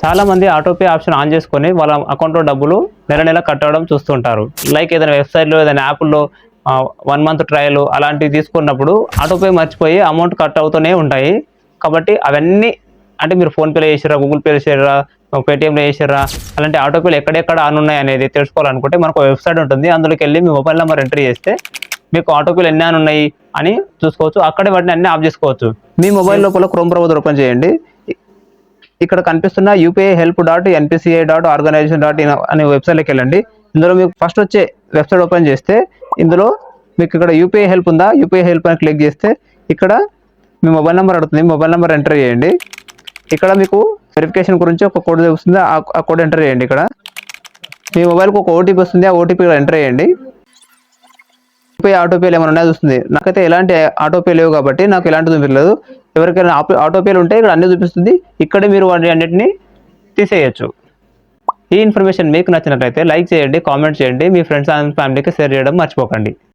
చాలామంది autopay option on చేసుకొని వాళ్ళ అకౌంట్లో డబ్బులు నెల నెల కట్ అవ్వడం చూస్తుంటారు. లైక్ ఏదైనా వెబ్సైట్లో ఏదైనా యాప్ల్లో 1 మంత్ ట్రయల్ అలాంటివి తీసుకున్నప్పుడు ఆటోపే మర్చిపోయి అమౌంట్ కట్ అవుతూనే ఉంటాయి. కాబట్టి అవన్నీ అంటే మీరు ఫోన్‌పేలో చేసిర్రా, గూగుల్ పేలో చేసిర్రా, పేటీఎంలో చేసిర్రా, అలాంటి ఆటోపేలు ఎక్కడెక్కడ ఆన్ ఉన్నాయి అనేది తెలుసుకోవాలనుకుంటే మనకు వెబ్సైట్ ఉంటుంది. అందులోకెళ్ళి మీ మొబైల్ నెంబర్ ఎంటర్ చేస్తే మీకు ఆటోపేలు ఎన్ని ఆన్ ఉన్నాయి అని చూసుకోవచ్చు. అక్కడే వాటిని అన్ని ఆఫ్ చేసుకోవచ్చు. మీ మొబైల్ లోపల క్రోమ్ బ్రౌజర్ ఓపెన్ చేయండి. ఇక్కడ కనిపిస్తున్న upihelp.npca.organization.in అనే వెబ్సైట్లోకి వెళ్ళండి. ఇందులో మీకు ఫస్ట్ వచ్చే వెబ్సైట్ ఓపెన్ చేస్తే ఇందులో మీకు ఇక్కడ యూపీఐ హెల్ప్ ఉందా, యూపీఐ హెల్ప్ అని క్లిక్ చేస్తే ఇక్కడ మీ మొబైల్ నెంబర్ అడుగుతుంది. మొబైల్ నెంబర్ ఎంటర్ చేయండి. ఇక్కడ మీకు వెరిఫికేషన్ గురించి ఒక కోడ్ వస్తుంది. ఆ కోడ్ ఎంటర్ చేయండి. ఇక్కడ మీ మొబైల్కి ఒక ఓటీపీ వస్తుంది. ఆ ఓటీపీ ఎంటర్ చేయండి. యూపీఐ ఆటోపేలు ఏమైనా ఉన్నాయో చూస్తుంది. నాకైతే ఎలాంటి ఆటోపే లేవు కాబట్టి నాకు ఎలాంటి చూపించలేదు. ఎవరికైనా ఆటోపేలు ఉంటే ఇక్కడ అన్ని చూపిస్తుంది. ఇక్కడే మీరు వాటి అన్నిటిని తీసేయచ్చు. ఈ ఇన్ఫర్మేషన్ మీకు నచ్చినట్లయితే లైక్ చేయండి, కామెంట్ చేయండి, మీ ఫ్రెండ్స్ అండ్ ఫ్యామిలీకి షేర్ చేయడం మర్చిపోకండి.